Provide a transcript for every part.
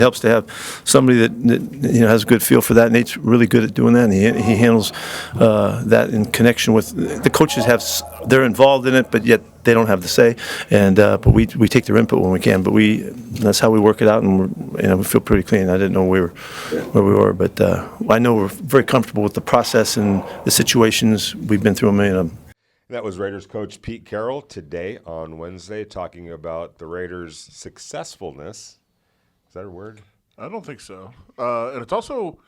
helps to have somebody that has a good feel for that. Nate's really good at doing that, and he handles that in connection with the coaches. They're involved in it, but yet they don't have the say. And but we take their input when we can. But that's how we work it out, and we feel pretty clean. I didn't know where we were, but I know we're very comfortable with the process and the situations we've been through. That was Raiders coach Pete Carroll today on Wednesday, talking about the Raiders' successfulness. Is that a word? I don't think so. And it's also,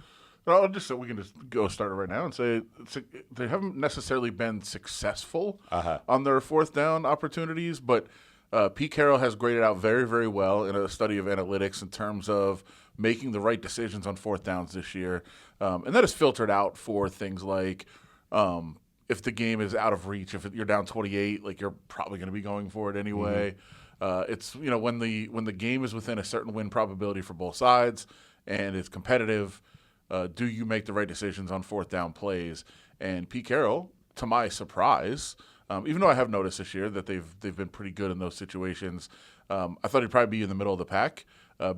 I'll just say we can just go start it right now and say they haven't necessarily been successful on their fourth down opportunities, but Pete Carroll has graded out very, very well in a study of analytics in terms of making the right decisions on fourth downs this year. And that is filtered out for things like if the game is out of reach, if you're down 28, like you're probably going to be going for it anyway. Mm-hmm. It's when the game is within a certain win probability for both sides and it's competitive, do you make the right decisions on fourth down plays? And Pete Carroll, to my surprise, even though I have noticed this year that they've been pretty good in those situations, I thought he'd probably be in the middle of the pack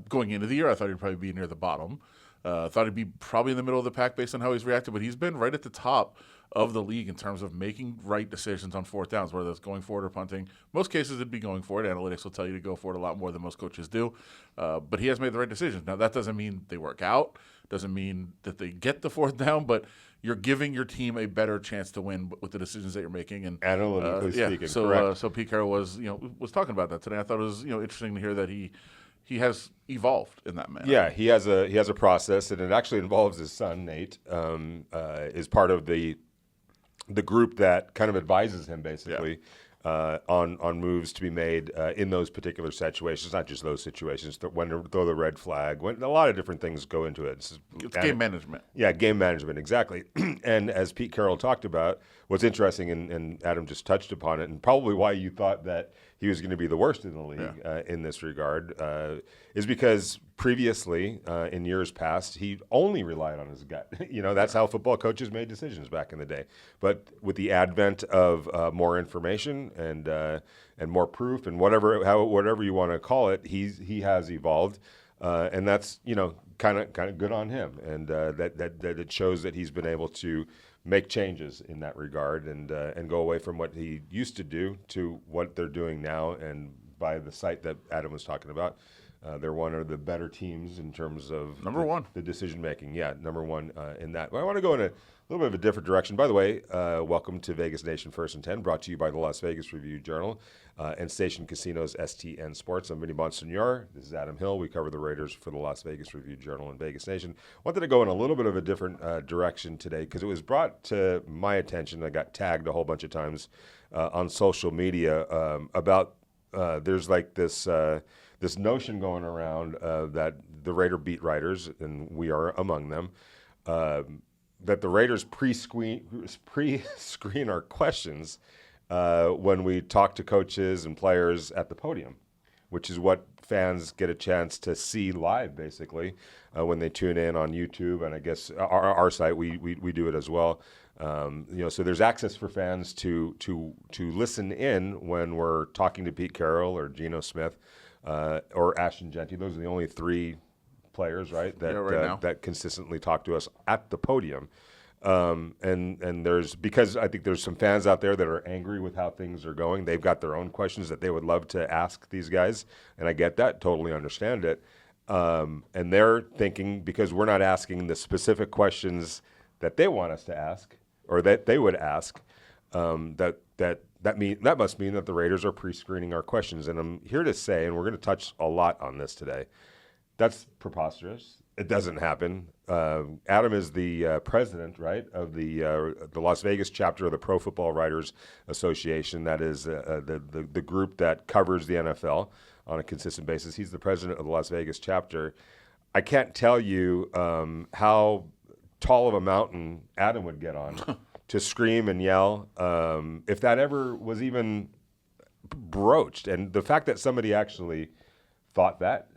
going into the year. I thought he'd probably be near the bottom. I thought he'd be probably in the middle of the pack based on how he's reacted, but he's been right at the top of the league in terms of making right decisions on fourth downs, whether it's going for it or punting. Most cases it'd be going for it. Analytics will tell you to go for it a lot more than most coaches do. But he has made the right decisions. Now, that doesn't mean they work out, doesn't mean that they get the fourth down, but you're giving your team a better chance to win with the decisions that you're making. And analytically speaking, so Pete Carroll was talking about that today. I thought it was interesting to hear that he has evolved in that manner. Yeah, he has a process, and it actually involves his son Nate. Is part of the group that kind of advises him basically on moves to be made in those particular situations, not just those situations. When to throw the red flag, when a lot of different things go into it. It's game management. Yeah, game management, exactly. And as Pete Carroll talked about, what's interesting, and Adam just touched upon it, and probably why you thought that he was going to be the worst in the league in this regard, is because previously, in years past, he only relied on his gut. That's how football coaches made decisions back in the day. But with the advent of more information and more proof and whatever you want to call it, he has evolved, and that's kind of good on him, and that it shows that he's been able to make changes in that regard and go away from what he used to do to what they're doing now. And by the site that Adam was talking about, they're one of the better teams in terms of number one, the decision making. Yeah, number one in that. But I want to go in a little bit of a different direction. By the way, welcome to Vegas Nation First and 10, brought to you by the Las Vegas Review-Journal and Station Casinos STN Sports. I'm Vinny Bonsignore. This is Adam Hill. We cover the Raiders for the Las Vegas Review-Journal and Vegas Nation. Wanted to go in a little bit of a different direction today because it was brought to my attention. I got tagged a whole bunch of times on social media about there's like this notion going around that the Raider beat writers, and we are among them, that the Raiders pre-screen our questions when we talk to coaches and players at the podium, which is what fans get a chance to see live, basically, when they tune in on YouTube, and I guess our site, we do it as well. So there's access for fans to listen in when we're talking to Pete Carroll or Geno Smith or Ashton Jeanty. Those are the only three players, right, that consistently talk to us at the podium. And there's, because I think there's some fans out there that are angry with how things are going. They've got their own questions that they would love to ask these guys, and I get that, totally understand it. And they're thinking, because we're not asking the specific questions that they want us to ask or that they would ask, that must mean that the Raiders are pre-screening our questions. And I'm here to say, and we're going to touch a lot on this today, that's preposterous. It doesn't happen. Adam is the president, right, of the Las Vegas chapter of the Pro Football Writers Association. That is the group that covers the NFL on a consistent basis. He's the president of the Las Vegas chapter. I can't tell you how tall of a mountain Adam would get on to scream and yell if that ever was even broached. And the fact that somebody actually thought that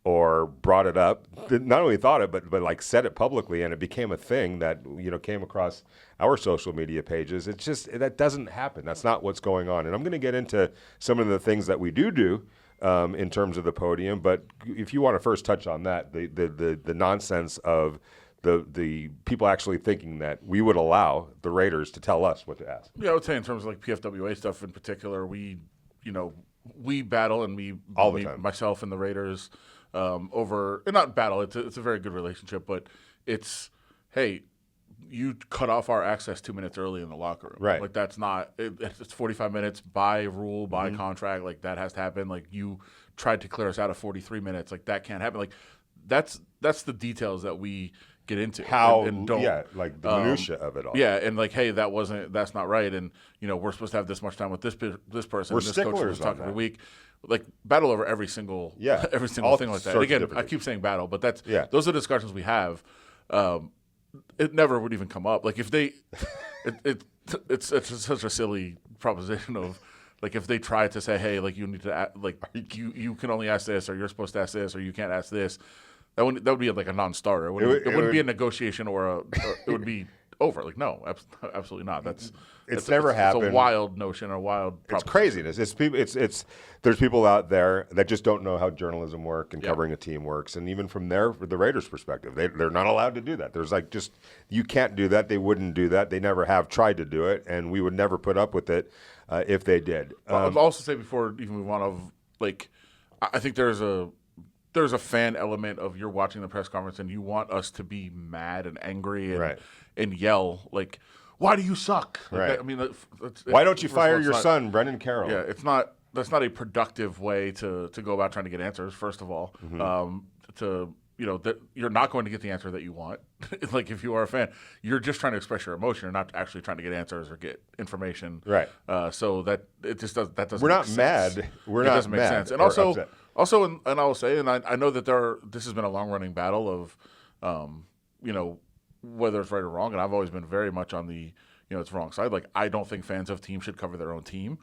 or brought it up, not only thought it, but like said it publicly, and it became a thing that came across our social media pages. It's just, that doesn't happen. That's not what's going on. And I'm going to get into some of the things that we do in terms of the podium. But if you want to first touch on that, the nonsense of the people actually thinking that we would allow the Raiders to tell us what to ask. Yeah, I would say in terms of like PFWA stuff in particular, we battle, and All the time. myself and the Raiders over, and not battle. It's a very good relationship, but it's, hey, you cut off our access 2 minutes early in the locker room. Right. Like that's not. It's 45 minutes by rule, by contract. Like that has to happen. Like you tried to clear us out of 43 minutes. Like that can't happen. Like that's the details that we get into. And don't, like the minutia of it all. Yeah, and like, hey, that's not right, and we're supposed to have this much time with this person. We're this sticklers coach was on talking that. every week. Like battle over every single all thing like that. sorts of Again, different I things. keep saying battle, but those are the discussions we have. It never would even come up. Like if they, it's such a silly proposition of. Like if they try to say, hey, like you need to like you can only ask this, or you're supposed to ask this, or you can't ask this, that would be like a non-starter. It wouldn't be a negotiation or it would be over. Like no, absolutely not. That's never happened. It's a wild notion, a wild. It's craziness. It's people. It's there's people out there that just don't know how journalism works and covering a team works. And even from the Raiders' perspective, they're not allowed to do that. There's like you can't do that. They wouldn't do that. They never have tried to do it, and we would never put up with it if they did. I'll also say before even we want to like, I think there's a fan element of you're watching the press conference and you want us to be mad and angry and yell like, why do you suck? Like right. That, I mean, why don't you fire your son, Brendan Carroll? Yeah, that's not a productive way to go about trying to get answers. First of all, you're not going to get the answer that you want. Like if you are a fan, you're just trying to express your emotion. You're not actually trying to get answers or get information. Right. So that it just doesn't. That doesn't. We're make not sense. mad. We're it not doesn't make mad sense. And or also, upset. and I will say, and I know that this has been a long running battle of, whether it's right or wrong. And I've always been very much on the, it's wrong side. Like I don't think fans of teams should cover their own team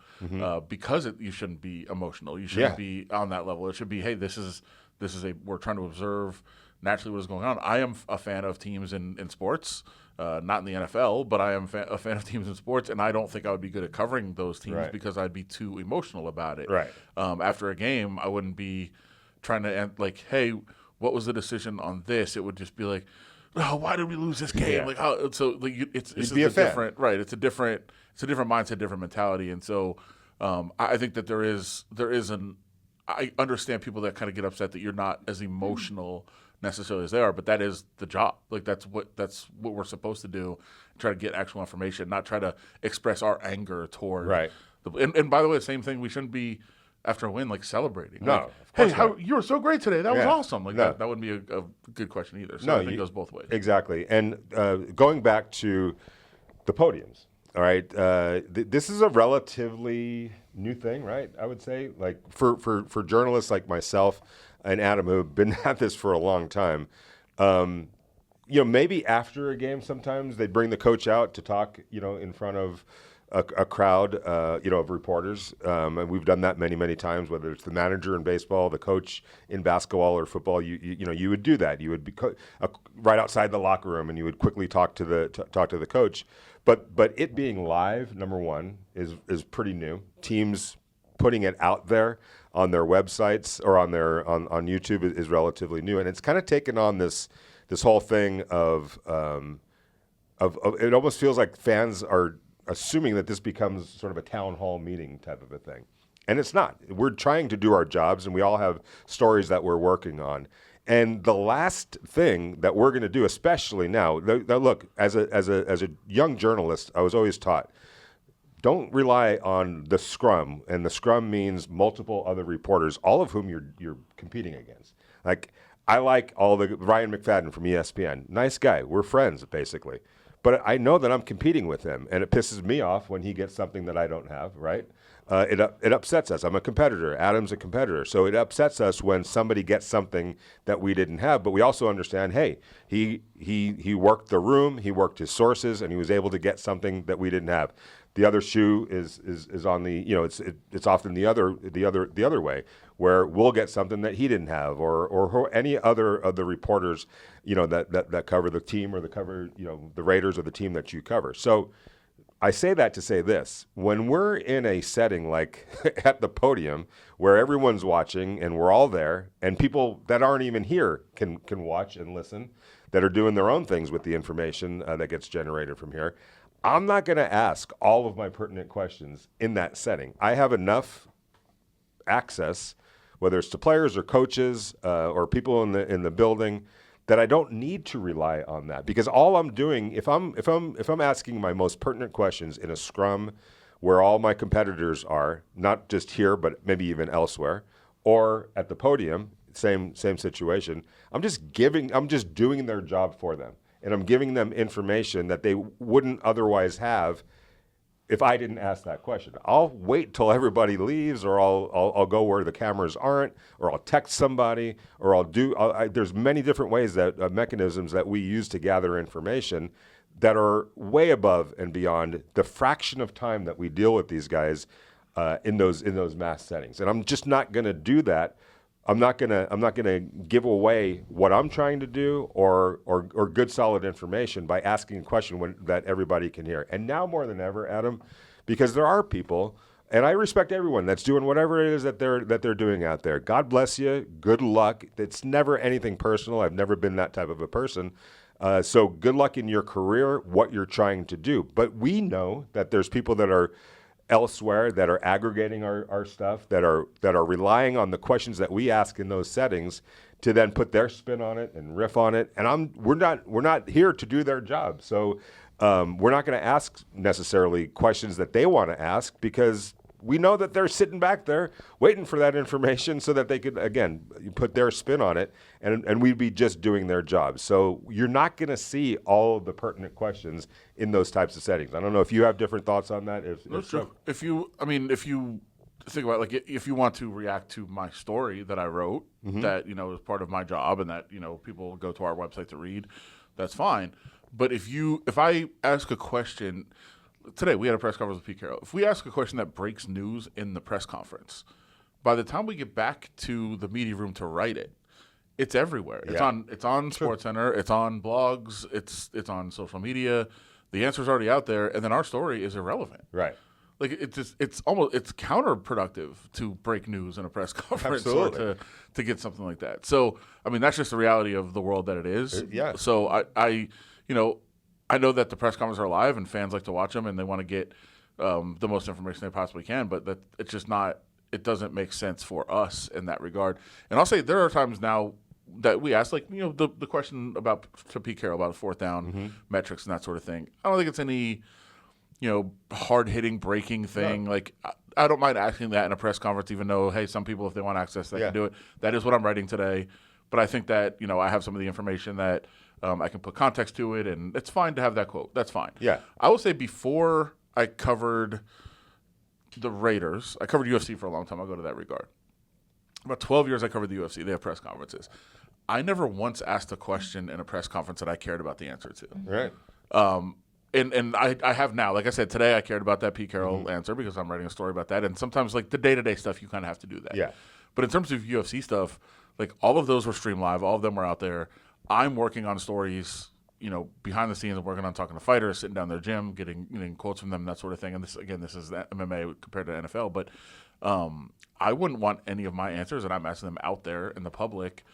because you shouldn't be emotional. You shouldn't be on that level. It should be, hey, we're trying to observe naturally what is going on. I am a fan of teams in sports, not in the NFL, but I am a fan of teams in sports, and I don't think I would be good at covering those teams because I'd be too emotional about it. Right. After a game, I wouldn't be trying to like, hey, what was the decision on this? It would just be like, oh, why did we lose this game? Yeah. Like how? So like it's be a fan. different, right? It's a different mindset, different mentality, and so I think that there is I understand people that kind of get upset that you're not as emotional necessarily as they are, but that is the job. Like that's what we're supposed to do. Try to get actual information, not try to express our anger toward. Right. And by the way, the same thing. We shouldn't be after a win like celebrating. No, like, of course hey, not. you were so great today. That was awesome. Like No. that wouldn't be a good question either. So No, I think it goes both ways. Exactly. And going back to the podiums, all right, this is a relatively new thing, right? I would say, like for journalists like myself and Adam who have been at this for a long time. Maybe after a game, sometimes they'd bring the coach out to talk, in front of a crowd, of reporters. And we've done that many, many times, whether it's the manager in baseball, the coach in basketball or football. You would do that. You would be right outside the locker room, and you would quickly talk to the coach. But it being live, number one, is pretty new. Teams putting it out there on their websites or on YouTube is relatively new, and it's kind of taken on this whole thing of it almost feels like fans are assuming that this becomes sort of a town hall meeting type of a thing, and it's not. We're trying to do our jobs, and we all have stories that we're working on. And the last thing that we're going to do, especially now, look, as a young journalist, I was always taught, don't rely on the scrum, and the scrum means multiple other reporters, all of whom you're competing against. Like I like Ryan McFadden from ESPN, nice guy, we're friends basically, but I know that I'm competing with him, and it pisses me off when he gets something that I don't have. Right? It upsets us. I'm a competitor. Adam's a competitor, so it upsets us when somebody gets something that we didn't have. But we also understand, hey, he worked the room, he worked his sources, and he was able to get something that we didn't have. The other shoe is on the it's often the other way, where we'll get something that he didn't have, or any other of the reporters that cover the team or the cover the Raiders or the team that you cover. So I say that to say this. When we're in a setting like at the podium where everyone's watching and we're all there and people that aren't even here can watch and listen, that are doing their own things with the information that gets generated from here, I'm not going to ask all of my pertinent questions in that setting. I have enough access, whether it's to players or coaches or people in the building, that I don't need to rely on that, because all I'm doing, if I'm asking my most pertinent questions in a scrum where all my competitors are, not just here but maybe even elsewhere, or at the podium, same situation, I'm just doing their job for them, and I'm giving them information that they wouldn't otherwise have if I didn't ask that question. I'll wait till everybody leaves, or I'll go where the cameras aren't, or I'll text somebody, or there's many different ways that mechanisms that we use to gather information that are way above and beyond the fraction of time that we deal with these guys in those mass settings. And I'm just not going to do that. I'm not gonna give away what I'm trying to do or good solid information by asking a question that everybody can hear. And now more than ever, Adam, because there are people, and I respect everyone that's doing whatever it is that they're doing out there. God bless you. Good luck. It's never anything personal. I've never been that type of a person. So good luck in your career, what you're trying to do. But we know that there's people that are elsewhere that are aggregating our stuff, that are relying on the questions that we ask in those settings to then put their spin on it and riff on it. And we're not here to do their job. So we're not going to ask necessarily questions that they want to ask, because we know that they're sitting back there waiting for that information so that they could, again, put their spin on it, and we'd be just doing their job. So you're not going to see all of the pertinent questions in those types of settings. I don't know if you have different thoughts on that. If you think about, like, if you want to react to my story that I wrote, that, is part of my job, and that, people go to our website to read, that's fine. But if I ask a question. Today, we had a press conference with Pete Carroll. If we ask a question that breaks news in the press conference, by the time we get back to the media room to write it, it's everywhere. Yeah. It's on SportsCenter. It's on blogs. It's on social media. The answer's already out there, and then our story is irrelevant. Right. Like, it's counterproductive to break news in a press conference. Absolutely. Or to get something like that. So, I mean, that's just the reality of the world that it is. Yeah. So I know that the press conferences are live and fans like to watch them and they want to get the most information they possibly can, but that it's just not. It doesn't make sense for us in that regard. And I'll say there are times now that we ask, like, the question to Pete Carroll about fourth down metrics and that sort of thing. I don't think it's any hard hitting breaking thing. No. Like, I don't mind asking that in a press conference, even though, hey, some people, if they want access, they can do it. That is what I'm writing today. But I think that I have some of the information that. I can put context to it, and it's fine to have that quote. That's fine. Yeah. I will say, before I covered the Raiders, I covered UFC for a long time. I'll go to that regard. About 12 years I covered the UFC. They have press conferences. I never once asked a question in a press conference that I cared about the answer to. Right. And I have now. Like I said, today I cared about that Pete Carroll answer because I'm writing a story about that. And sometimes, like, the day-to-day stuff, you kind of have to do that. Yeah. But in terms of UFC stuff, like, all of those were streamed live. All of them were out there. I'm working on stories, behind the scenes. I'm working on talking to fighters, sitting down in their gym, getting quotes from them, that sort of thing. And this is MMA compared to NFL. But I wouldn't want any of my answers, and I'm asking them out there in the public.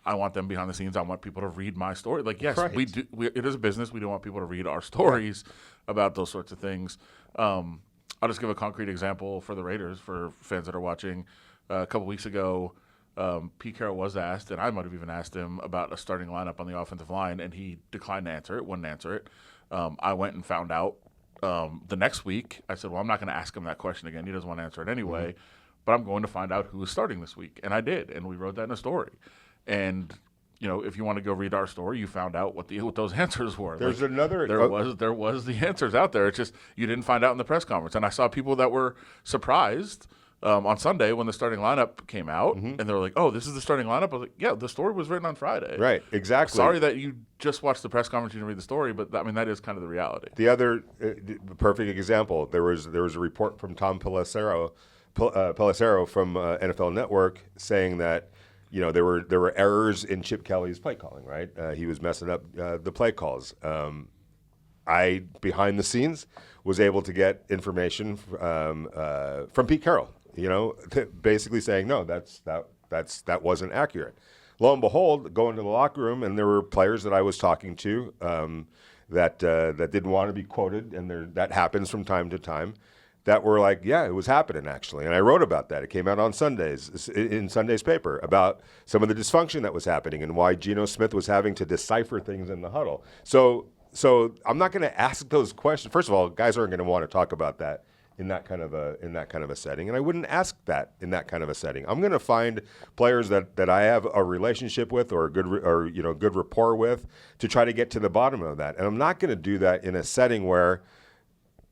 I want them behind the scenes. I want people to read my story. Like, yes, right. It is a business. We don't want people to read our stories about those sorts of things. I'll just give a concrete example for the Raiders, for fans that are watching. A couple weeks ago, Pete Carroll was asked, and I might have even asked him about a starting lineup on the offensive line, and he declined to answer it, wouldn't answer it. I went and found out the next week. I said, well, I'm not going to ask him that question again. He doesn't want to answer it anyway, but I'm going to find out who is starting this week. And I did, and we wrote that in a story. And, if you want to go read our story, you found out what those answers were. There's like, another... There was the answers out there. It's just you didn't find out in the press conference. And I saw people that were surprised on Sunday when the starting lineup came out, and they were like, oh, this is the starting lineup? I was like, yeah, the story was written on Friday. Right, exactly. Sorry that you just watched the press conference, you didn't read the story, but that is kind of the reality. The other perfect example, there was a report from Tom Pelissero from NFL Network saying that there were errors in Chip Kelly's play calling, right? He was messing up the play calls. I behind the scenes was able to get information from Pete Carroll, basically saying no, that wasn't accurate. Lo and behold, go into the locker room, and there were players that I was talking to that didn't want to be quoted, and that happens from time to time. That were like, yeah, it was happening actually, and I wrote about that. It came out on Sundays in Sunday's paper about some of the dysfunction that was happening and why Geno Smith was having to decipher things in the huddle. So I'm not going to ask those questions. First of all, guys aren't going to want to talk about that in that kind of a setting, and I wouldn't ask that in that kind of a setting. I'm going to find players that I have a relationship with or good rapport with to try to get to the bottom of that, and I'm not going to do that in a setting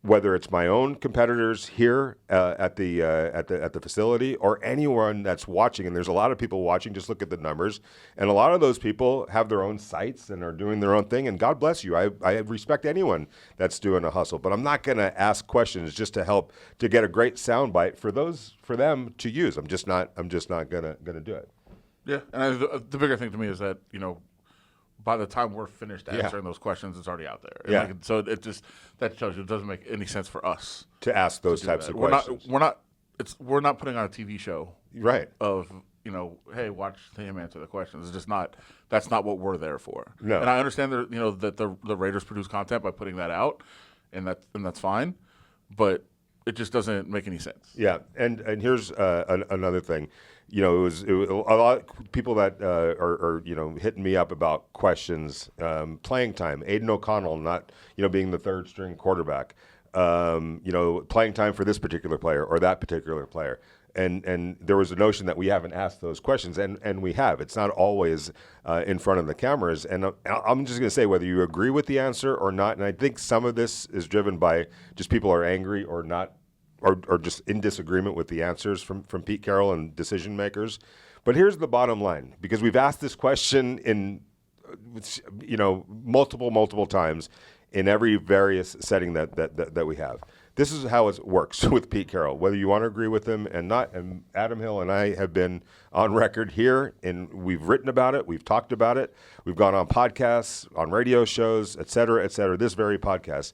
whether it's my own competitors here at the facility or anyone that's watching, and there's a lot of people watching, just look at the numbers, and a lot of those people have their own sites and are doing their own thing, and God bless you. I respect anyone that's doing a hustle, but I'm not going to ask questions just to help to get a great soundbite for them to use. I'm just not going to do it. Yeah, and the bigger thing to me is that, by the time we're finished answering those questions, it's already out there. And Yeah. so that tells you it doesn't make any sense for us To ask those types of questions. We're not putting on a TV show Right. of, hey, watch him answer the questions. It's just not. That's not what we're there for. No. And I understand that the Raiders produce content by putting that out, and that's fine, but it just doesn't make any sense. Yeah, and here's another thing. It was a lot of people that are hitting me up about questions, playing time. Aiden O'Connell not being the third string quarterback, playing time for this particular player or that particular player. And there was a notion that we haven't asked those questions, and we have. It's not always in front of the cameras. And I'm just going to say whether you agree with the answer or not, and I think some of this is driven by just people are angry or not, or just in disagreement with the answers from Pete Carroll and decision makers. But here's the bottom line, because we've asked this question in multiple times in every various setting that we have. This is how it works with Pete Carroll, whether you want to agree with him and not. And Adam Hill and I have been on record here, and we've written about it, we've talked about it, we've gone on podcasts, on radio shows, et cetera, this very podcast,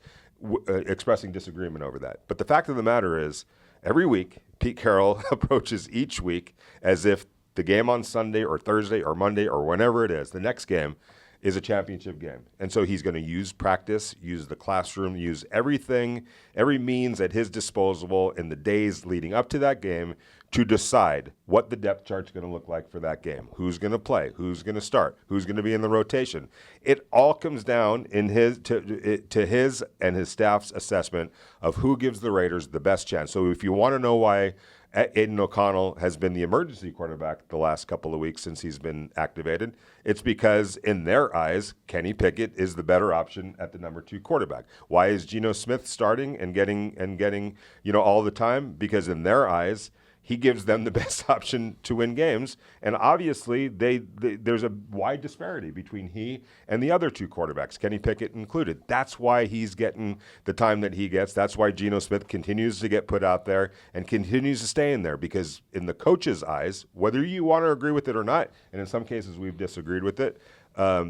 expressing disagreement over that. But the fact of the matter is, every week, Pete Carroll approaches each week as if the game on Sunday or Thursday or Monday or whenever it is, the next game, is a championship game. And so he's going to use practice, use the classroom, use everything, every means at his disposal in the days leading up to that game to decide what the depth chart's going to look like for that game. Who's going to play? Who's going to start? Who's going to be in the rotation? It all comes down in to his and his staff's assessment of who gives the Raiders the best chance. So if you want to know why Aiden O'Connell has been the emergency quarterback the last couple of weeks since he's been activated, it's because in their eyes, Kenny Pickett is the better option at the number 2 quarterback. Why is Geno Smith starting and getting all the time? Because in their eyes, he gives them the best option to win games. And obviously, there's a wide disparity between he and the other 2 quarterbacks, Kenny Pickett included. That's why he's getting the time that he gets. That's why Geno Smith continues to get put out there and continues to stay in there. Because in the coach's eyes, whether you want to agree with it or not, and in some cases we've disagreed with it,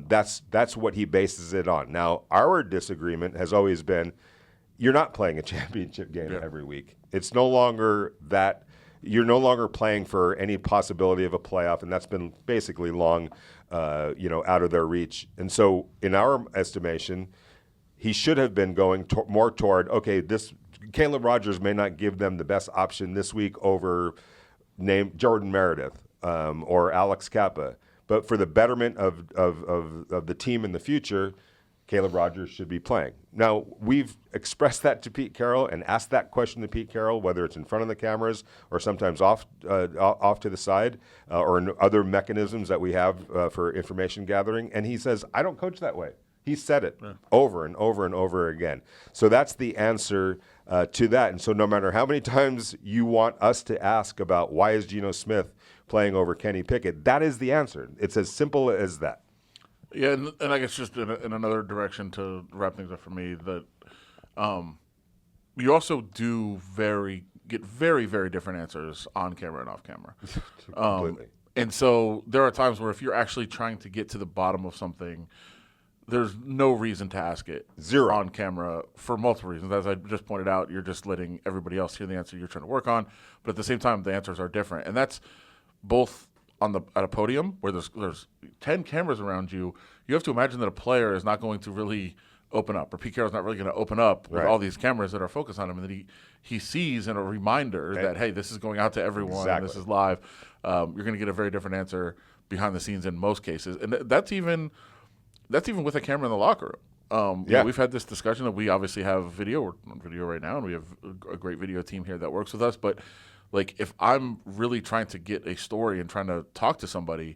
that's what he bases it on. Now, our disagreement has always been, you're not playing a championship game every week. It's no longer that. You're no longer playing for any possibility of a playoff, and that's been basically long, out of their reach. And so, in our estimation, he should have been going more toward, okay, this Caleb Rogers may not give them the best option this week over Jordan Meredith or Alex Kappa, but for the betterment of the team in the future, Caleb Rogers should be playing. Now, we've expressed that to Pete Carroll and asked that question to Pete Carroll, whether it's in front of the cameras or sometimes off to the side or in other mechanisms that we have for information gathering. And he says, I don't coach that way. He said it over and over and over again. So that's the answer to that. And so no matter how many times you want us to ask about why is Geno Smith playing over Kenny Pickett, that is the answer. It's as simple as that. Yeah, and I guess just in another direction to wrap things up for me, that you also get very, very different answers on camera and off camera. Completely. And so there are times where if you're actually trying to get to the bottom of something, there's no reason to ask it Zero. on camera for multiple reasons. As I just pointed out, you're just letting everybody else hear the answer you're trying to work on. But at the same time, the answers are different. And that's both at a podium where there's 10 cameras around you. You have to imagine that a player is not going to really open up, or Pete Carroll's not really going to open up with all these cameras that are focused on him, and that he sees in a reminder that, hey, this is going out to everyone, Exactly. this is live. You're going to get a very different answer behind the scenes in most cases. And that's even with a camera in the locker room. You know, we've had this discussion that we obviously have video. We're on video right now, and we have a great video team here that works with us. But like, if I'm really trying to get a story and trying to talk to somebody,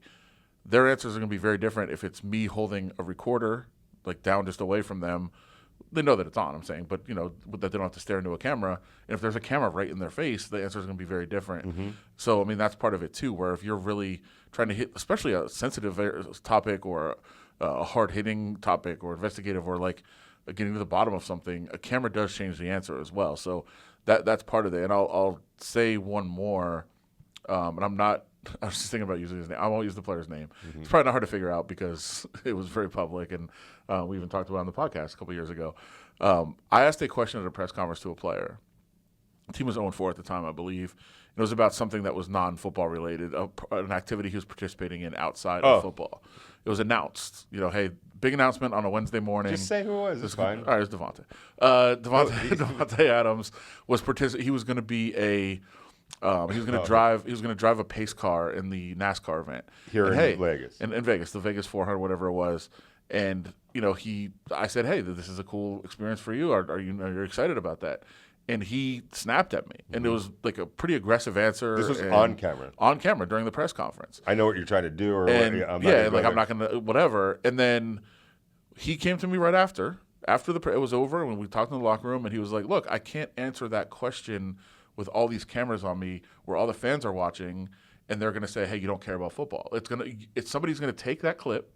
their answers are going to be very different if it's me holding a recorder like down just away from them. They know that it's on, I'm saying, but you know, that they don't have to stare into a camera. And if there's a camera right in their face, the answer is going to be very different. Mm-hmm. So, I mean, that's part of it too, where if you're really trying to hit, especially a sensitive topic or a hard-hitting topic or investigative, or like getting to the bottom of something, a camera does change the answer as well. So that's part of it. And I'll say one more, and I was just thinking about using his name. I won't use the player's name. Mm-hmm. It's probably not hard to figure out because it was very public, and we even talked about it on the podcast a couple years ago. I asked a question at a press conference to a player. The team was 0-4 at the time, I believe. It was about something that was non-football related, an activity he was participating in outside of football. It was announced, you know, hey, big announcement on a Wednesday morning. Just say who it was. It's fine. All right, it was Devontae. Devontae Adams was he was going to be he was going to drive a pace car in the NASCAR event here in Vegas. In Vegas, the Vegas 400, whatever it was. And you know, I said, hey, this is a cool experience for you. Are you excited about that? And he snapped at me, and it was like a pretty aggressive answer. This was on camera. On camera during the press conference. I know what you're trying to do, I'm not going to whatever. And then he came to me right after it was over, when we talked in the locker room, and he was like, "Look, I can't answer that question with all these cameras on me, where all the fans are watching, and they're going to say, hey, you don't care about football. Somebody's going to take that clip,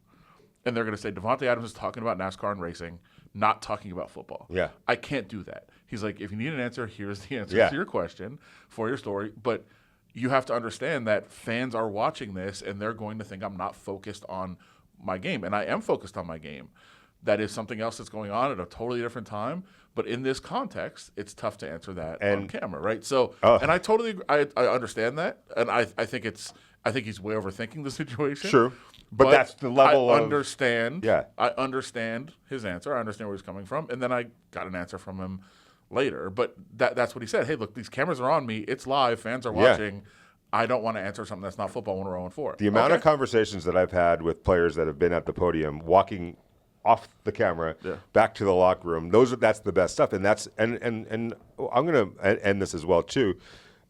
and they're going to say Devontae Adams is talking about NASCAR and racing, not talking about football. Yeah, I can't do that." He's like, if you need an answer, here's the answer to your question for your story. But you have to understand that fans are watching this, and they're going to think I'm not focused on my game. And I am focused on my game. That is something else that's going on at a totally different time. But in this context, it's tough to answer that on camera, right? So, and I totally agree. I understand that. And I think he's way overthinking the situation. Sure. But that's the level I understand his answer. I understand where he's coming from. And then I got an answer from him later. But that's what he said. Hey, look, these cameras are on me. It's live. Fans are watching. I don't want to answer something that's not football when we're 0-4. The amount of conversations that I've had with players that have been at the podium, walking off the camera back to the locker room, that's the best stuff. And and I'm going to end this as well too.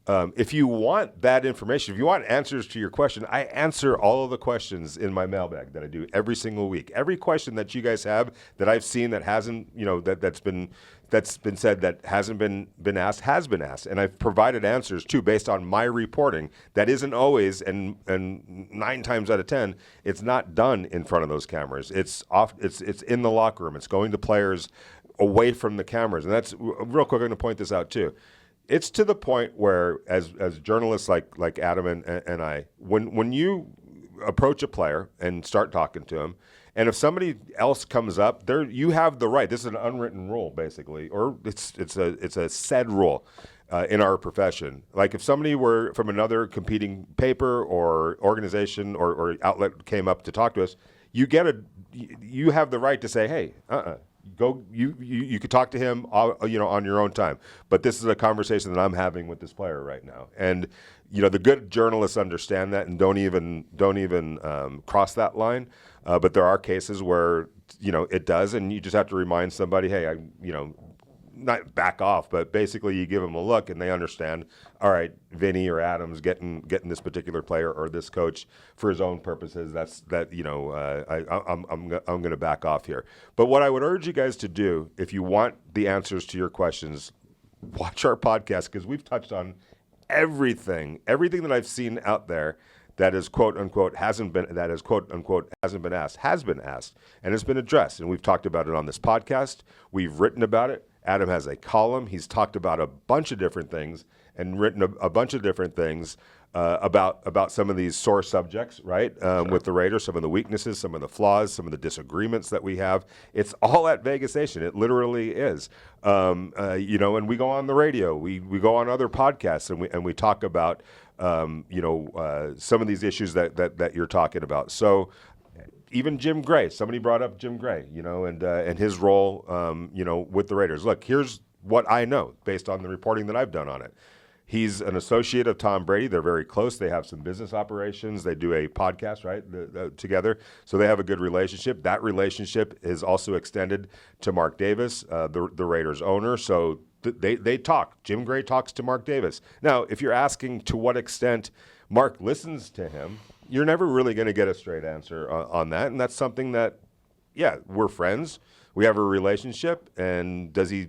If you want that information, if you want answers to your question, I answer all of the questions in my mailbag that I do every single week. Every question that you guys have that I've seen that hasn't, you know, that's been said that hasn't been asked has been asked, and I've provided answers too based on my reporting. That isn't always, and 9 times out of 10, it's not done in front of those cameras. It's in the locker room. It's going to players away from the cameras, and that's real quick. I'm going to point this out too. It's to the point where, as journalists like Adam and I, when you approach a player and start talking to him, and if somebody else comes up, you have the right. This is an unwritten rule, basically, or it's a said rule in our profession. Like if somebody were from another competing paper or organization or outlet came up to talk to us, you have the right to say, hey, go. You could talk to him, on your own time. But this is a conversation that I'm having with this player right now, and the good journalists understand that and don't even cross that line. But there are cases where it does, and you just have to remind somebody, hey, not back off, but basically you give them a look and they understand. All right, Vinny or Adam's getting this particular player or this coach for his own purposes. I'm going to back off here. But what I would urge you guys to do, if you want the answers to your questions, watch our podcast, because we've touched on everything that I've seen out there that is quote unquote hasn't been asked, has been asked, and it's been addressed. And we've talked about it on this podcast. We've written about it. Adam has a column. He's talked about a bunch of different things and written a bunch of different things about some of these sore subjects, right? With the Raiders, some of the weaknesses, some of the flaws, some of the disagreements that we have. It's all at Vegas Nation. It literally is. And we go on the radio, we go on other podcasts, and we talk about some of these issues that you're talking about. So even Jim Gray, somebody brought up Jim Gray, and his role, with the Raiders. Look, here's what I know based on the reporting that I've done on it. He's an associate of Tom Brady. They're very close. They have some business operations. They do a podcast, right, together. So they have a good relationship. That relationship is also extended to Mark Davis, the Raiders owner. So they talk. Jim Gray talks to Mark Davis. Now, if you're asking to what extent Mark listens to him, you're never really going to get a straight answer on that. And that's something that, yeah, we're friends. We have a relationship. And does he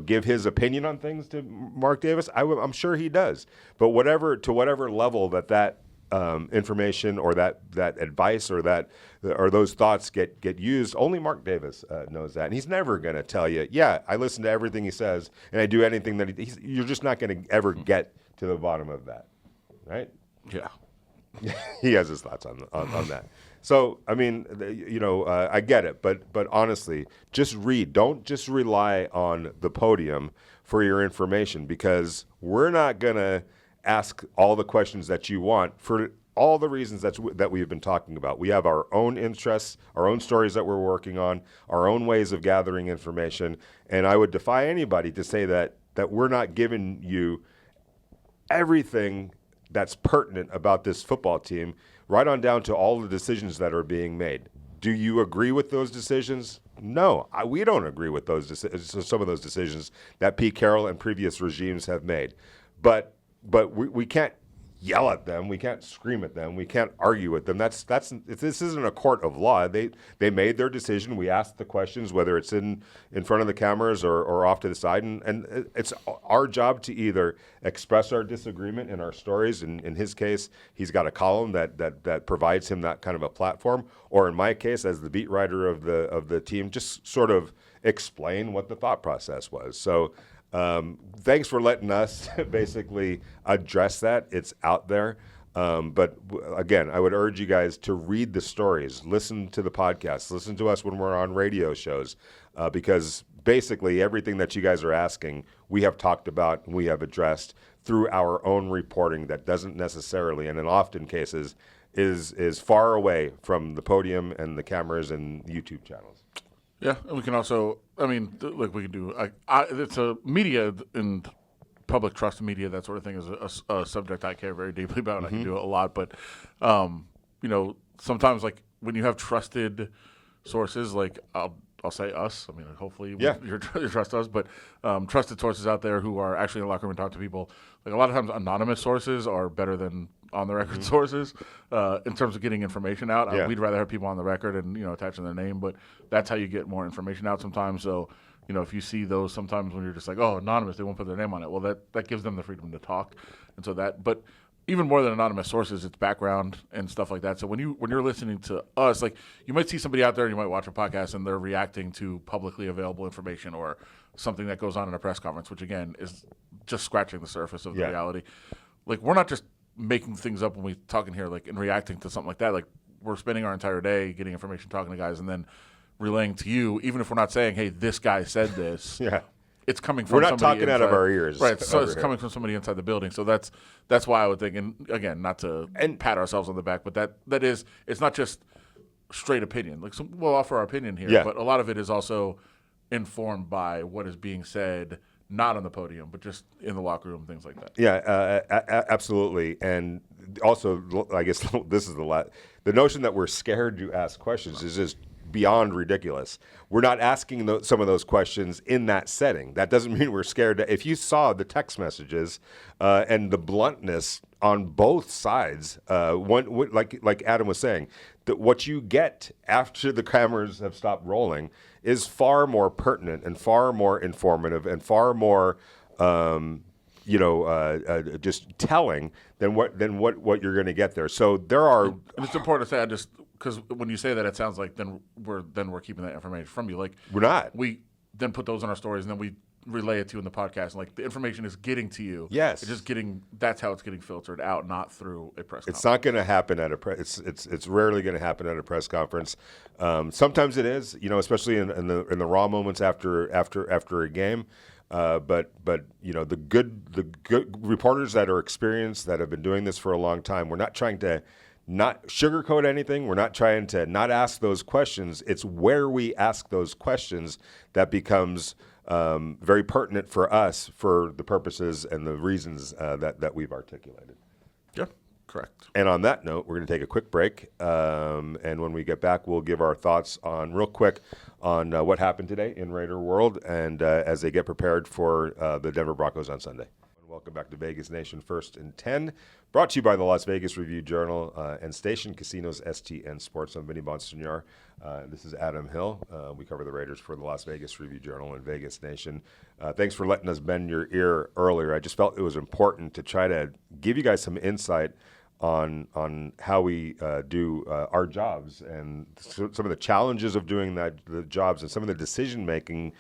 give his opinion on things to Mark Davis? I'm sure he does. But to whatever level that information or that advice or those thoughts get used, only Mark Davis knows that. And he's never going to tell you, yeah, I listen to everything he says and I do anything that you're just not going to ever get to the bottom of that, right? Yeah. He has his thoughts on that. So, I mean, I get it, but honestly, just read. Don't just rely on the podium for your information, because we're not going to ask all the questions that you want for all the reasons that we've been talking about. We have our own interests, our own stories that we're working on, our own ways of gathering information, and I would defy anybody to say that we're not giving you everything that's pertinent about this football team, right on down to all the decisions that are being made. Do you agree with those decisions? No, we don't agree with some of those decisions that Pete Carroll and previous regimes have made. But we can't yell at them. We can't scream at them. We can't argue with them. This isn't a court of law. They made their decision. We asked the questions, whether it's in front of the cameras or off to the side, and it's our job to either express our disagreement in our stories. In his case, he's got a column that provides him that kind of a platform, or in my case, as the beat writer of the team, just sort of explain what the thought process was. So. Thanks for letting us basically address that. It's out there. But again, I would urge you guys to read the stories, listen to the podcasts, listen to us when we're on radio shows, because basically everything that you guys are asking, we have talked about and we have addressed through our own reporting that doesn't necessarily, and in often cases, is far away from the podium and the cameras and YouTube channels. Yeah, and we can also, we can do, it's a media and public trust in media, that sort of thing is a subject I care very deeply about. Mm-hmm. I can do it a lot, but, sometimes like when you have trusted sources, like I'll say us, hopefully you trust us, but trusted sources out there who are actually in the locker room and talk to people, like a lot of times anonymous sources are better than on-the-record sources in terms of getting information out. Yeah. We'd rather have people on the record and, attaching their name, but that's how you get more information out sometimes. So, if you see those sometimes when you're just like, oh, anonymous, they won't put their name on it. Well, that gives them the freedom to talk. And so but even more than anonymous sources, it's background and stuff like that. So when you're listening to us, like you might see somebody out there and you might watch a podcast and they're reacting to publicly available information or something that goes on in a press conference, which again is just scratching the surface of the reality. Like we're not just making things up when we talking here, like and reacting to something like that. Like we're spending our entire day getting information, talking to guys, and then relaying to you, even if we're not saying, hey, this guy said this. Yeah. It's coming from we're not somebody talking inside, out of our ears. Right. So it's coming from somebody inside the building. So that's why I would think, and again, not to pat ourselves on the back, but that is, it's not just straight opinion. Like we'll offer our opinion here, but a lot of it is also informed by what is being said, not on the podium, but just in the locker room, things like that. Yeah, absolutely. And also, I guess this is the notion that we're scared to ask questions is just beyond ridiculous. We're not asking some of those questions in that setting. That doesn't mean we're scared. If you saw the text messages and the bluntness on both sides, like Adam was saying, that what you get after the cameras have stopped rolling is far more pertinent and far more informative and far more just telling than what you're going to get there. So there are. And it's important to say, because when you say that, it sounds like then we're keeping that information from you. Like we're not. We then put those in our stories, and then we relay it to you in the podcast. And, like, the information is getting to you. Yes. It's just that's how it's getting filtered out, not through a press conference. It's not going to happen at a press. It's rarely going to happen at a press conference. Sometimes it is, especially in the raw moments after a game. But the good reporters that are experienced, that have been doing this for a long time, we're not trying to not sugarcoat anything. We're not trying to not ask those questions. It's where we ask those questions that becomes very pertinent for us for the purposes and the reasons that we've articulated. Yeah, correct. And on that note, we're going to take a quick break. And when we get back, we'll give our thoughts real quick on what happened today in Raider World and as they get prepared for the Denver Broncos on Sunday. Welcome back to Vegas Nation First and 10, brought to you by the Las Vegas Review-Journal and Station Casinos STN Sports. I'm Vinny Bonsignore. This is Adam Hill. We cover the Raiders for the Las Vegas Review-Journal and Vegas Nation. Thanks for letting us bend your ear earlier. I just felt it was important to try to give you guys some insight on how we do our jobs and some of the challenges of doing the jobs and some of the decision-making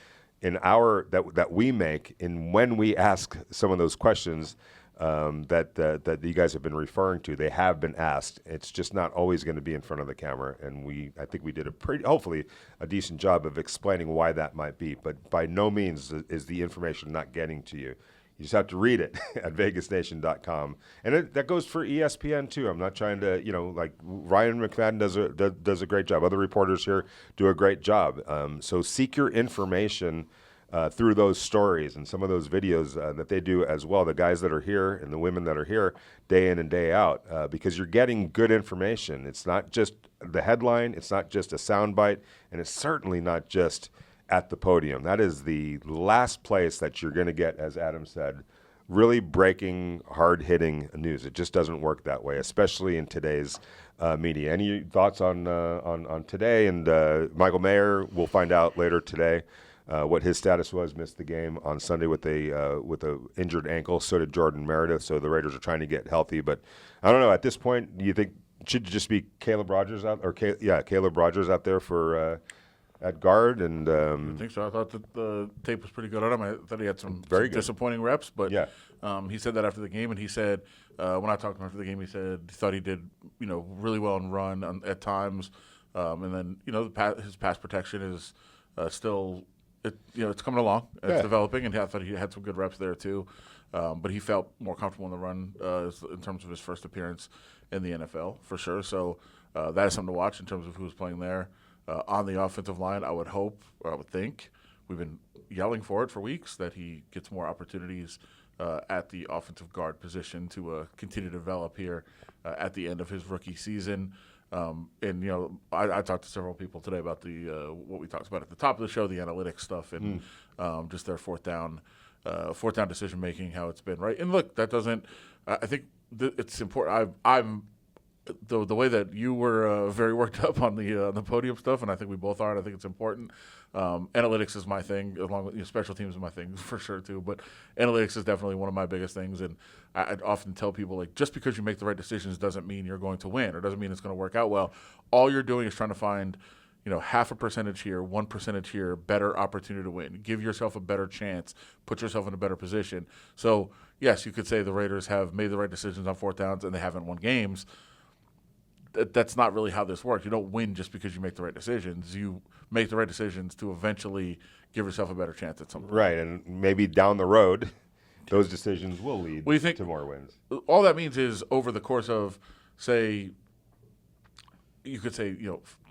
that we make in when we ask some of those questions that you guys have been referring to. They have been asked. It's just not always going to be in front of the camera, and I think we did hopefully a decent job of explaining why that might be. But by no means is the information not getting to you. You just have to read it at vegasnation.com. And that goes for ESPN, too. I'm not trying to, like Ryan McFadden does a great job. Other reporters here do a great job. So seek your information through those stories and some of those videos that they do as well, the guys that are here and the women that are here day in and day out, because you're getting good information. It's not just the headline. It's not just a soundbite. And it's certainly not just at the podium. That is the last place that you're going to get, as Adam said, really breaking, hard-hitting news. It just doesn't work that way, especially in today's media. Any thoughts on today? And Michael Mayer, we'll find out later today what his status was. Missed the game on Sunday with a injured ankle. So did Jordan Meredith. So the Raiders are trying to get healthy. But I don't know. At this point, do you think it should just be Caleb Rogers out, Caleb Rogers out there for at guard? And I think so. I thought that the tape was pretty good on him. I thought he had some disappointing reps, but he said that after the game, and he said when I talked to him after the game, he said he thought he did really well in run at times, and then his pass protection is still it's coming along, it's developing, and I thought he had some good reps there too, but he felt more comfortable in the run in terms of his first appearance in the NFL for sure. So that is something to watch in terms of who's playing there. On the offensive line, I would think, we've been yelling for it for weeks, that he gets more opportunities at the offensive guard position to continue to develop here at the end of his rookie season. I talked to several people today about what we talked about at the top of the show, the analytics stuff, and just their fourth down decision making, how it's been, right. And look, that doesn't. I think it's important. I'm. The way that you were very worked up on the podium stuff, and I think we both are, and I think it's important. Analytics is my thing, along with special teams is my thing for sure too. But analytics is definitely one of my biggest things, and I'd often tell people, like, just because you make the right decisions doesn't mean you're going to win, or doesn't mean it's going to work out well. All you're doing is trying to find, half a percentage here, 1% here, better opportunity to win. Give yourself a better chance. Put yourself in a better position. So yes, you could say the Raiders have made the right decisions on fourth downs, and they haven't won games. That's not really how this works. You don't win just because you make the right decisions. You make the right decisions to eventually give yourself a better chance at something. Right, and maybe down the road, those decisions will lead to more wins. All that means is over the course of, say, you could say,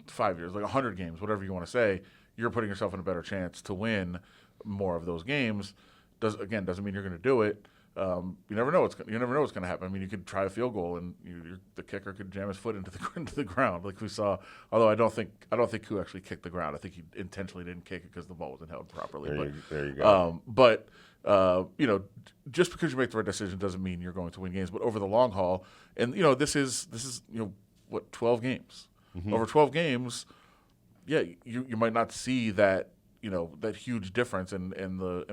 5 years, like 100 games, whatever you want to say, you're putting yourself in a better chance to win more of those games. Doesn't mean you're going to do it. You never know what's going to happen. I mean, you could try a field goal and the kicker could jam his foot into the ground, like we saw. Although I don't think who actually kicked the ground. I think he intentionally didn't kick it because the ball wasn't held properly. There you go. Just because you make the right decision doesn't mean you're going to win games. But over the long haul, and this is 12 games. Mm-hmm. Over 12 games, you might not see that that huge difference in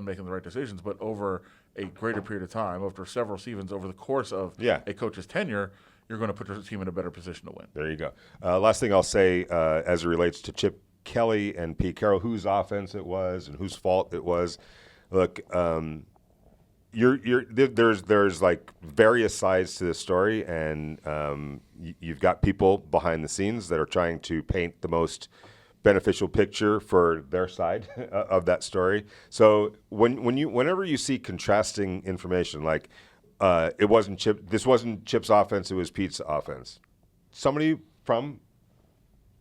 making the right decisions, but over a greater period of time, after several seasons, over the course of a coach's tenure, you're going to put your team in a better position to win. There you go. Last thing I'll say as it relates to Chip Kelly and Pete Carroll, whose offense it was and whose fault it was. look, there's like various sides to this story, and you've got people behind the scenes that are trying to paint the most beneficial picture for their side of that story. So whenever you see contrasting information, like this wasn't Chip's offense, it was Pete's offense. Somebody from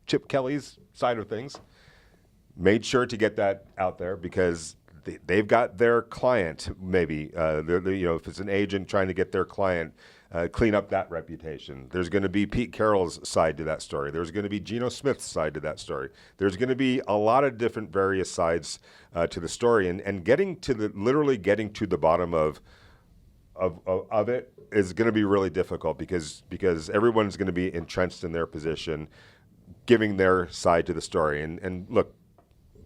Chip Kelly's side of things made sure to get that out there because they've got their client, maybe, if it's an agent trying to get their client, clean up that reputation. There's going to be Pete Carroll's side to that story. There's going to be Geno Smith's side to that story. There's going to be a lot of different various sides to the story. And literally getting to the bottom of it is going to be really difficult because everyone's going to be entrenched in their position, giving their side to the story. And look,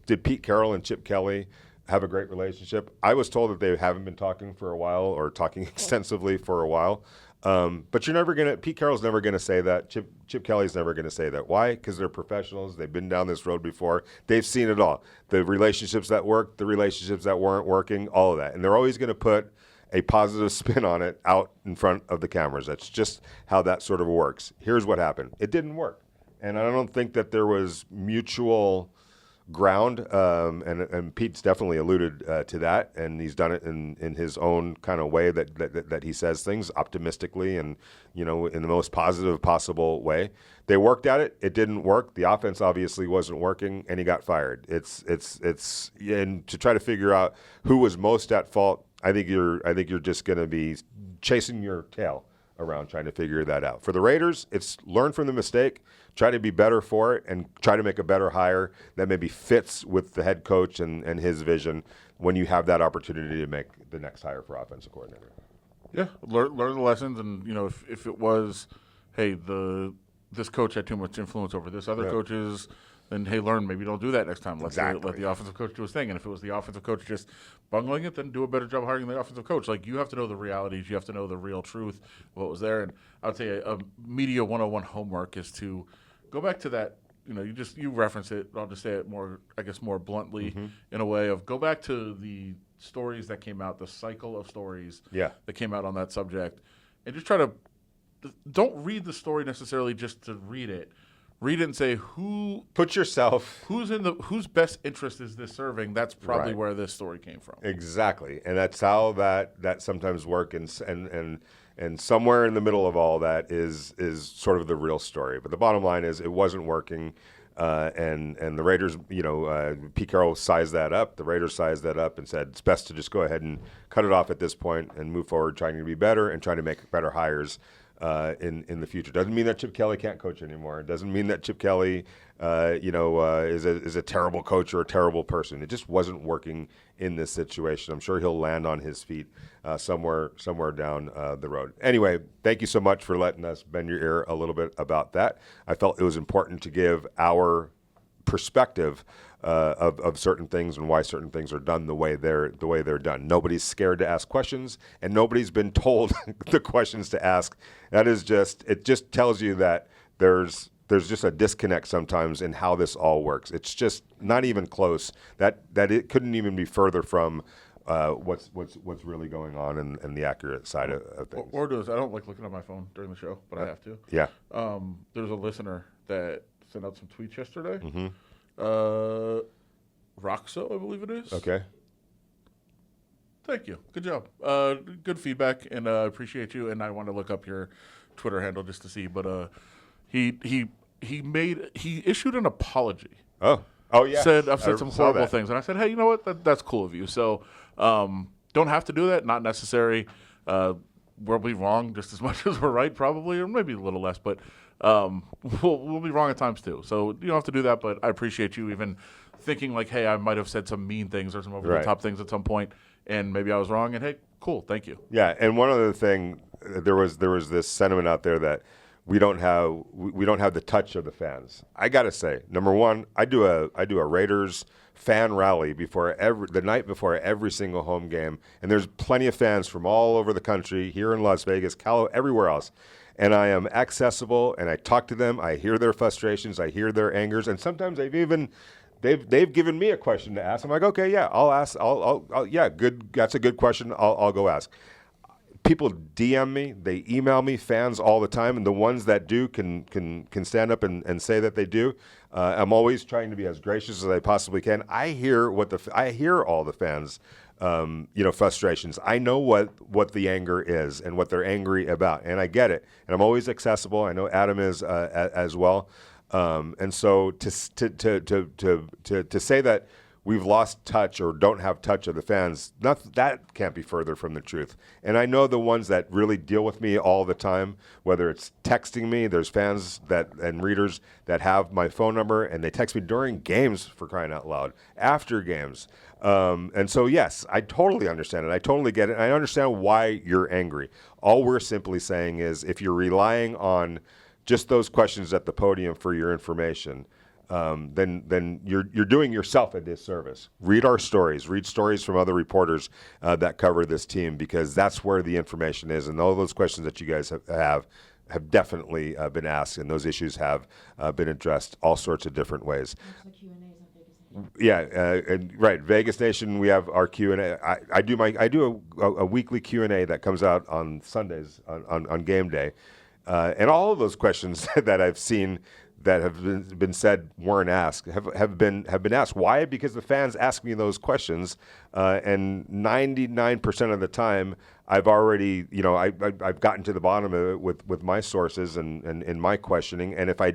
did Pete Carroll and Chip Kelly have a great relationship? I was told that they haven't been talking for a while or talking extensively for a while. But Pete Carroll's never going to say that. Chip Kelly's never going to say that. Why? Because they're professionals. They've been down this road before. They've seen it all. The relationships that worked, the relationships that weren't working, all of that. And they're always going to put a positive spin on it out in front of the cameras. That's just how that sort of works. Here's what happened. It didn't work. And I don't think that there was mutual ground, and Pete's definitely alluded to that, and he's done it in his own kind of way that he says things optimistically and in the most positive possible way. They worked at it. It didn't work. The offense obviously wasn't working, and he got fired. It's and to try to figure out who was most at fault, I think you're just going to be chasing your tail around trying to figure that out. For the Raiders, it's learn from the mistake, try to be better for it, and try to make a better hire that maybe fits with the head coach and his vision when you have that opportunity to make the next hire for offensive coordinator. Yeah, learn the lessons, and if it was, hey, this coach had too much influence over this other coaches, then hey, learn, maybe don't do that next time. Let the offensive coach do his thing. And if it was the offensive coach just bungling it, then do a better job hiring the offensive coach. Like, you have to know the realities. You have to know the real truth, what was there. And I would say a media 101 homework is to go back to that. You reference it. I'll just say it more bluntly in a way of go back to the stories that came out, the cycle of stories that came out on that subject, and just try to don't read the story necessarily just to read it. Read it and say whose best interest is this serving? That's probably where this story came from. Exactly, and that's how that sometimes works. And somewhere in the middle of all that is sort of the real story. But the bottom line is it wasn't working, and the Raiders, Pete Carroll sized that up. The Raiders sized that up and said it's best to just go ahead and cut it off at this point and move forward, trying to be better and trying to make better hires in the future. Doesn't mean that Chip Kelly can't coach anymore. It doesn't mean that Chip Kelly, is a terrible coach or a terrible person. It just wasn't working in this situation. I'm sure he'll land on his feet somewhere down the road. Anyway, thank you so much for letting us bend your ear a little bit about that. I felt it was important to give our perspective of certain things and why certain things are done the way they're done. Nobody's scared to ask questions, and nobody's been told the questions to ask. It just tells you that there's just a disconnect sometimes in how this all works. It's just not even close. That it couldn't even be further from what's really going on and the accurate side of things. Or I don't like looking at my phone during the show, but I have to. Yeah. There's a listener that sent out some tweets yesterday. Mm-hmm. Roxo, I believe it is. Okay. Thank you. Good job. Good feedback, and I appreciate you. And I want to look up your Twitter handle just to see. But he issued an apology. Oh yeah. I've said some horrible things, and I said, hey, you know what? That's cool of you. So don't have to do that. Not necessary. We'll be wrong just as much as we're right, probably, or maybe a little less. But we'll be wrong at times too. So you don't have to do that. But I appreciate you even thinking like, hey, I might have said some mean things or some over the top things at some point, and maybe I was wrong. And hey, cool, thank you. Yeah, and one other thing, there was this sentiment out there that we don't have the touch of the fans. I gotta say, number one, I do a Raiders fan rally the night before every single home game, and there's plenty of fans from all over the country, here in Las Vegas, everywhere else. And I am accessible, and I talk to them. I hear their frustrations. I hear their angers, and sometimes I've even they've given me a question to ask. I'm like, okay, yeah, I'll ask. I'll yeah, good. That's a good question. I'll go ask. People DM me, they email me, fans all the time, and the ones that do can stand up and say that they do. I'm always trying to be as gracious as I possibly can. I hear all the fans, frustrations. I know what the anger is and what they're angry about, and I get it. And I'm always accessible. I know Adam is as well. And so to say that we've lost touch or don't have touch of the fans, that can't be further from the truth. And I know the ones that really deal with me all the time, whether it's texting me, there's fans and readers that have my phone number, and they text me during games, for crying out loud, after games. And so, yes, I totally understand it. I totally get it. I understand why you're angry. All we're simply saying is if you're relying on just those questions at the podium for your information, then you're doing yourself a disservice. Read our stories. Read stories from other reporters that cover this team, because that's where the information is. And all those questions that you guys have definitely been asked, and those issues have been addressed all sorts of different ways. Yeah, right. Vegas Nation, we have our Q&A. I do a weekly Q&A that comes out on Sundays on game day. And all of those questions that I've seen that have been said weren't asked have been asked. Why? Because the fans ask me those questions, and 99% of the time I've already, I've gotten to the bottom of it with my sources and in my questioning. And if I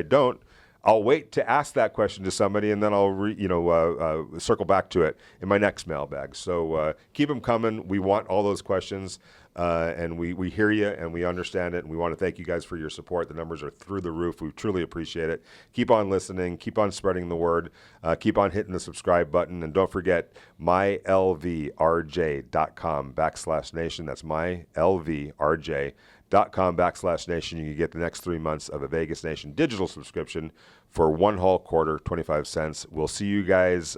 don't, I'll wait to ask that question to somebody, and then I'll circle back to it in my next mailbag. So keep them coming. We want all those questions, and we hear you and we understand it. And we want to thank you guys for your support. The numbers are through the roof. We truly appreciate it. Keep on listening. Keep on spreading the word. Keep on hitting the subscribe button. And don't forget mylvrj.com/nation. That's mylvrj.com/nation. You can get the next 3 months of a Vegas Nation digital subscription for one whole quarter, 25 cents. We'll see you guys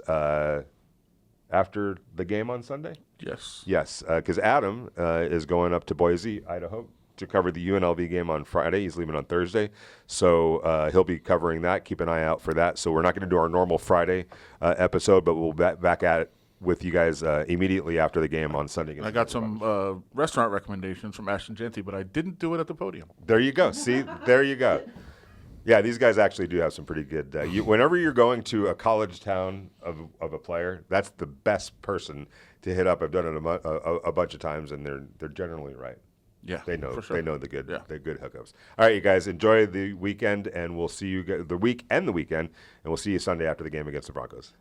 after the game on Sunday? Yes, because Adam is going up to Boise, Idaho, to cover the UNLV game on Friday. He's leaving on Thursday, so he'll be covering that. Keep an eye out for that. So we're not going to do our normal Friday episode, but we'll be back at it with you guys immediately after the game on Sunday. I got some restaurant recommendations from Ashton Genty, but I didn't do it at the podium. There you go. See, there you go. Yeah, these guys actually do have some pretty good. Whenever you're going to a college town of a player, that's the best person to hit up. I've done it a bunch of times, and they're generally right. Yeah, they know. For sure. They know the good hookups. All right, you guys, enjoy the weekend, and we'll see you the week and the weekend, and we'll see you Sunday after the game against the Broncos.